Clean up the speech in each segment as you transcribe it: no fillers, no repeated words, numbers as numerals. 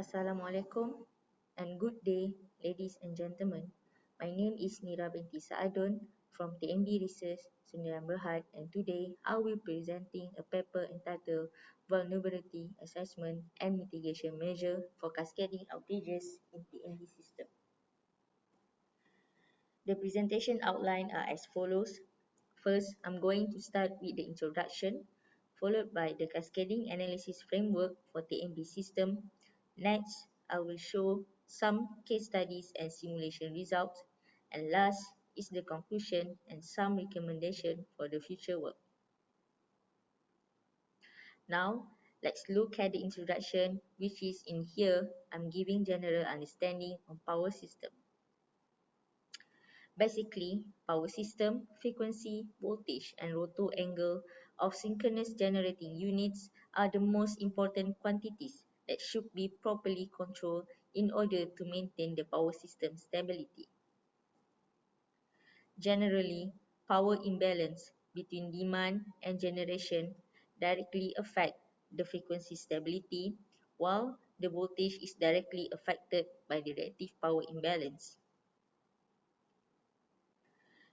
Assalamualaikum and good day, ladies and gentlemen. My name is Nira binti Saadun from TNB Research, Sdn Berhad, and today I will be presenting a paper entitled Vulnerability Assessment and Mitigation Measure for Cascading Outages in TNB System. The presentation outline are as follows. First, I'm going to start with the introduction, followed by the cascading analysis framework for TNB system. Next, I will show some case studies and simulation results. And last is the conclusion and some recommendation for the future work. Now, let's look at the introduction, which is in here. I'm giving general understanding on power system. Basically, power system, frequency, voltage, and rotor angle of synchronous generating units are the most important quantities that should be properly controlled in order to maintain the power system stability. Generally, power imbalance between demand and generation directly affect the frequency stability, while the voltage is directly affected by the reactive power imbalance.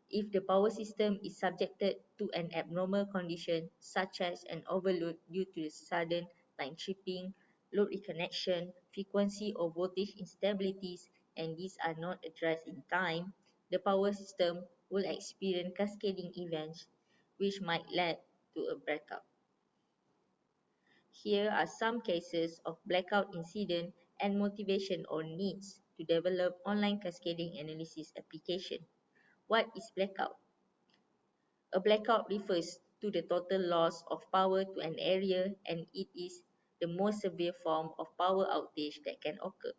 If the power system is subjected to an abnormal condition such as an overload due to sudden line tripping, load reconnection, frequency or voltage instabilities, and these are not addressed in time, the power system will experience cascading events which might lead to a blackout. Here are some cases of blackout incident and motivation or needs to develop online cascading analysis application. What is blackout? A blackout refers to the total loss of power to an area, and it is the most severe form of power outage that can occur.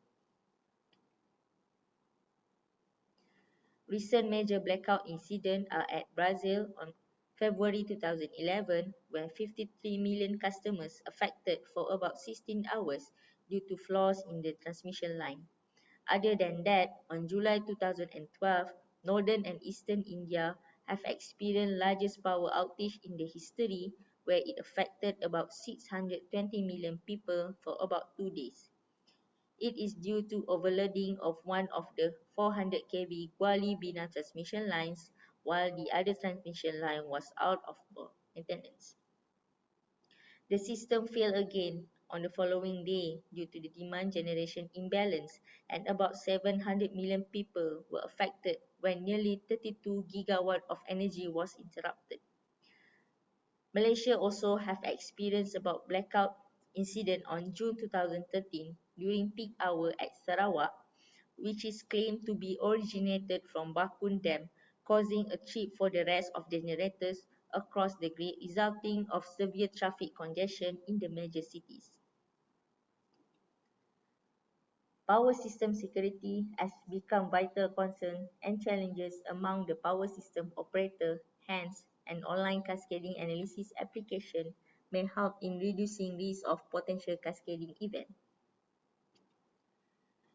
Recent major blackout incidents are at Brazil on February 2011, where 53 million customers affected for about 16 hours due to flaws in the transmission line. Other than that, on July 2012, northern and eastern India have experienced largest power outage in the history, where it affected about 620 million people for about 2 days. It is due to overloading of one of the 400 kV Gwali-Bina transmission lines, while the other transmission line was out of maintenance. The system failed again on the following day due to the demand generation imbalance, and about 700 million people were affected when nearly 32 gigawatt of energy was interrupted. Malaysia also have experienced about blackout incident on June 2013 during peak hour at Sarawak, which is claimed to be originated from Bakun Dam, causing a trip for the rest of the generators across the grid, resulting of severe traffic congestion in the major cities. Power system security has become vital concern and challenges among the power system operator, hence an online cascading analysis application may help in reducing risk of potential cascading event.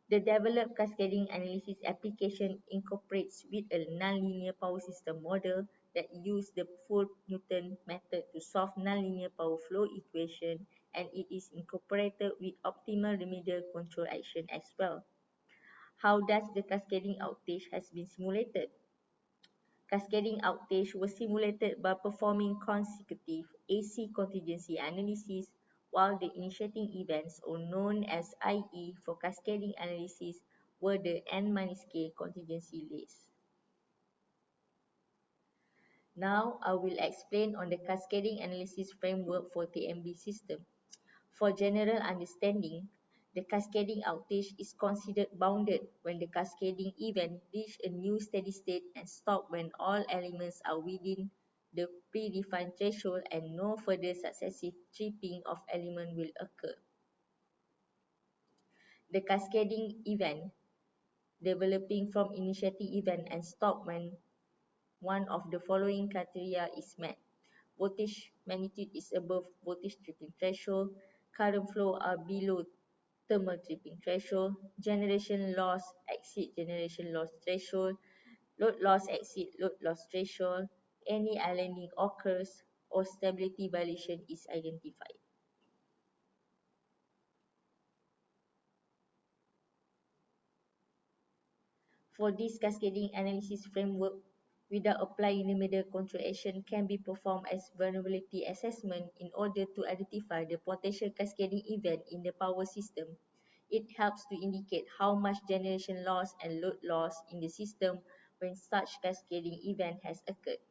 The developed cascading analysis application incorporates with a nonlinear power system model that uses the Ford-Newton method to solve nonlinear power flow equation, and it is incorporated with optimal remedial control action as well. How does the cascading outage has been simulated? Cascading outage was simulated by performing consecutive AC contingency analysis, while the initiating events, or known as IE for cascading analysis, were the N-K contingency list. Now, I will explain on the cascading analysis framework for TNB system. For general understanding, the cascading outage is considered bounded when the cascading event reaches a new steady state and stops when all elements are within the predefined threshold and no further successive tripping of element will occur. The cascading event developing from initiating event and stop when one of the following criteria is met. Voltage magnitude is above voltage tripping threshold, current flow are below thermal tripping threshold, generation loss exceed generation loss threshold, load loss exceed load loss threshold, any islanding occurs, or stability violation is identified. For this cascading analysis framework, without applying remedial control action, can be performed as vulnerability assessment in order to identify the potential cascading event in the power system. It helps to indicate how much generation loss and load loss in the system when such cascading event has occurred.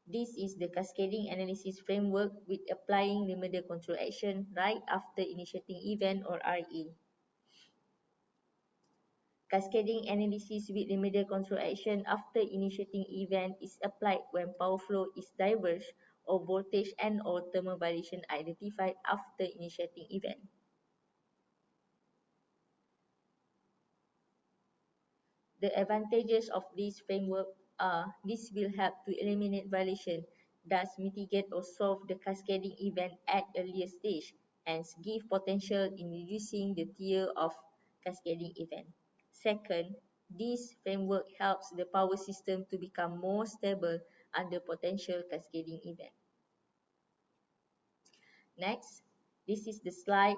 This is the cascading analysis framework with applying remedial control action right after initiating event or RE. Cascading analysis with remedial control action after initiating event is applied when power flow is diverged or voltage and or thermal violation identified after initiating event. The advantages of this framework are this will help to eliminate violation, thus mitigate or solve the cascading event at earlier stage, and give potential in reducing the tier of cascading event. Second, this framework helps the power system to become more stable under potential cascading event. Next, this is the slide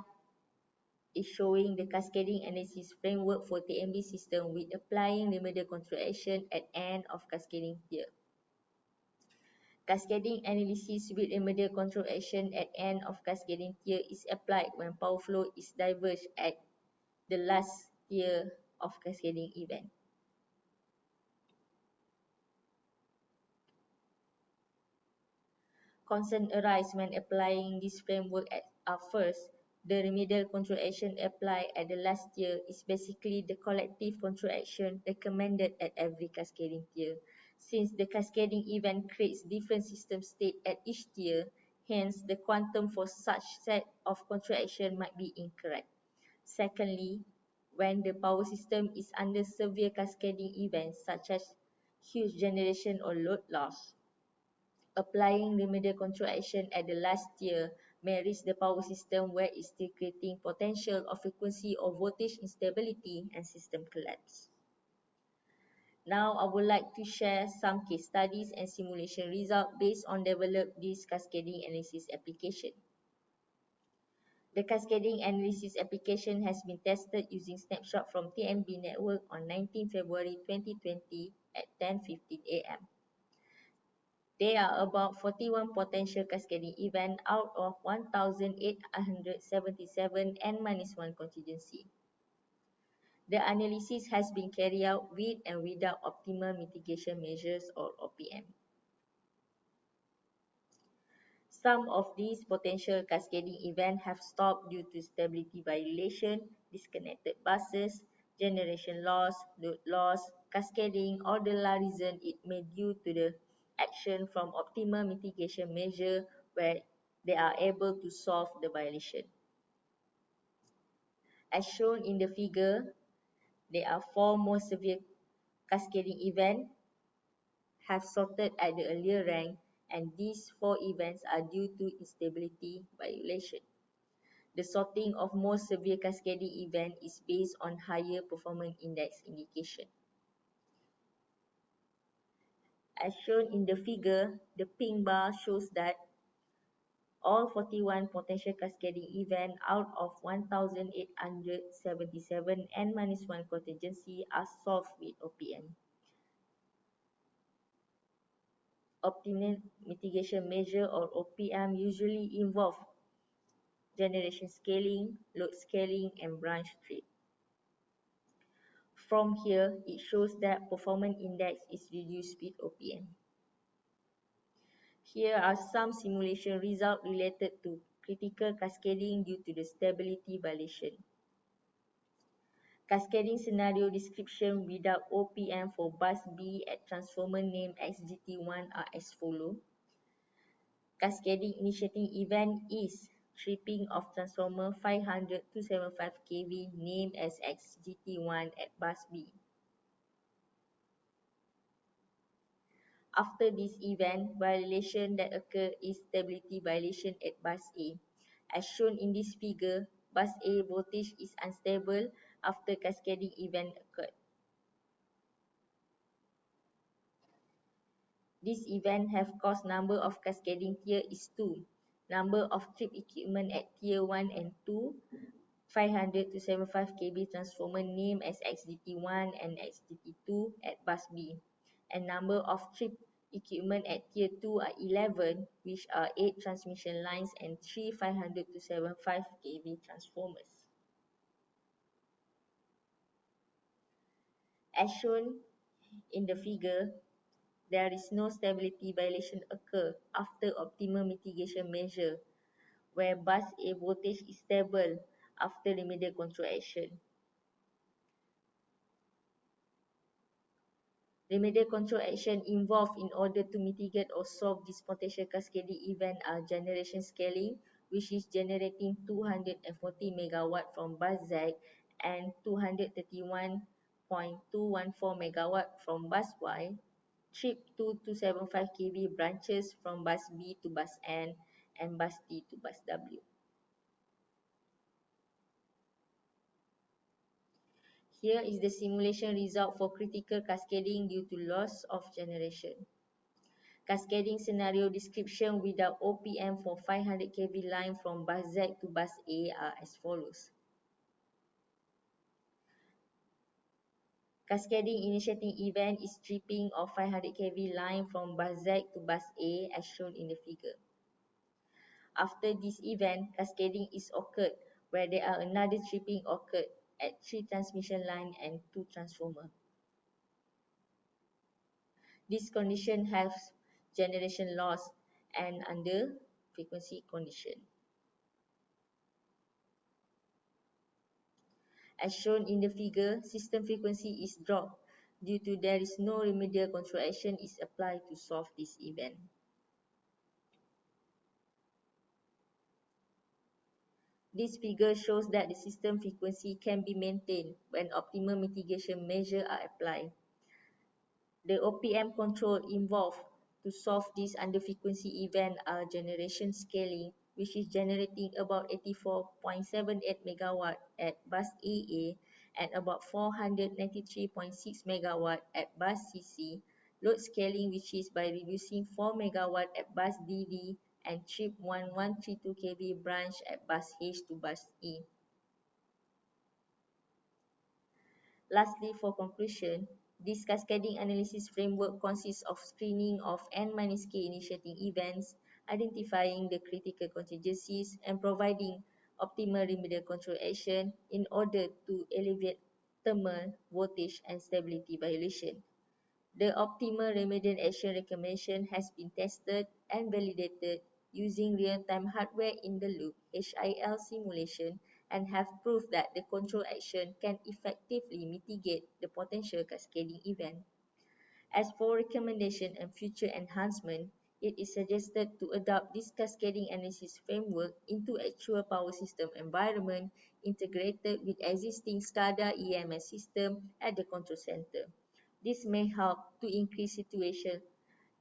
is showing the cascading analysis framework for TNB system with applying remedial control action at end of cascading tier. Cascading analysis with remedial control action at end of cascading tier is applied when power flow is diverged at the last tier of cascading event. Concern arise when applying this framework at first. The remedial control action applied at the last tier is basically the collective control action recommended at every cascading tier. Since the cascading event creates different system state at each tier, hence the quantum for such set of control action might be incorrect. Secondly, when the power system is under severe cascading events such as huge generation or load loss, applying remedial control action at the last tier may reach the power system where it's still creating potential of frequency or voltage instability and system collapse. Now, I would like to share some case studies and simulation results based on developed this cascading analysis application. The cascading analysis application has been tested using snapshot from TNB network on 19 February 2020 at 10:15 a.m. There are about 41 potential cascading events out of 1,877 N-1 contingency. The analysis has been carried out with and without optimal mitigation measures or OPM. Some of these potential cascading events have stopped due to stability violation, disconnected buses, generation loss, load loss, cascading, or the reason it may due to the action from optimal mitigation measure where they are able to solve the violation. As shown in the figure, there are four more severe cascading events have sorted at the earlier rank, and these four events are due to instability violation. The sorting of most severe cascading event is based on higher performance index indication. As shown in the figure, the pink bar shows that all 41 potential cascading events out of 1,877 N-1 contingency are solved with OPM. Optimal mitigation measure or OPM usually involve generation scaling, load scaling, and branch trip. From here, it shows that performance index is reduced with OPM. Here are some simulation results related to critical cascading due to the stability violation. Cascading scenario description without OPM for bus B at transformer name XGT1 are as follows. Cascading initiating event is tripping of transformer 500-275 kV named as XGT1 at bus B. After this event, violation that occur is stability violation at bus A. As shown in this figure, bus A voltage is unstable after cascading event occurred. This event have caused number of cascading tier is 2. Number of trip equipment at tier 1 and 2 500 to 75 kV transformer named as XDT1 and XDT2 at bus B, and number of trip equipment at tier 2 are 11, which are 8 transmission lines and 3 500 to 75 kV transformers. As shown in the figure, there is no stability violation occur after optimal mitigation measure, where bus A voltage is stable after remedial control action. Remedial control action involved in order to mitigate or solve this potential cascading event are generation scaling, which is generating 240 megawatt from bus Z and 231.214 megawatt from bus Y, trip 2275 kV branches from bus B to bus N and bus T to bus W. Here is the simulation result for critical cascading due to loss of generation. Cascading scenario description without OPM for 500 kV line from bus Z to bus A are as follows. Cascading initiating event is tripping of 500 kV line from bus Z to bus A as shown in the figure. After this event, cascading is occurred where there are another tripping occurred at 3 transmission line and 2 transformer. This condition has generation loss and under frequency condition. As shown in the figure, system frequency is dropped due to there is no remedial control action is applied to solve this event. This figure shows that the system frequency can be maintained when optimal mitigation measures are applied. The OPM control involved to solve this under frequency event are generation scaling, which is generating about 84.78 megawatt at bus AA and about 493.6 megawatt at bus CC, load scaling, which is by reducing 4 megawatt at bus DD and trip 1132 kV branch at bus H to bus E. Lastly, for conclusion, this cascading analysis framework consists of screening of N-K initiating events, identifying the critical contingencies, and providing optimal remedial control action in order to alleviate thermal, voltage, and stability violation. The optimal remedial action recommendation has been tested and validated using real-time hardware-in-the-loop (HIL) simulation and have proved that the control action can effectively mitigate the potential cascading event. As for recommendation and future enhancement, it is suggested to adopt this cascading analysis framework into actual power system environment integrated with existing SCADA EMS system at the control center. This may help to increase situation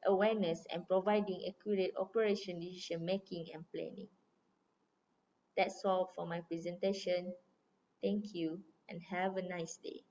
awareness and providing accurate operation decision making and planning. That's all for my presentation. Thank you and have a nice day.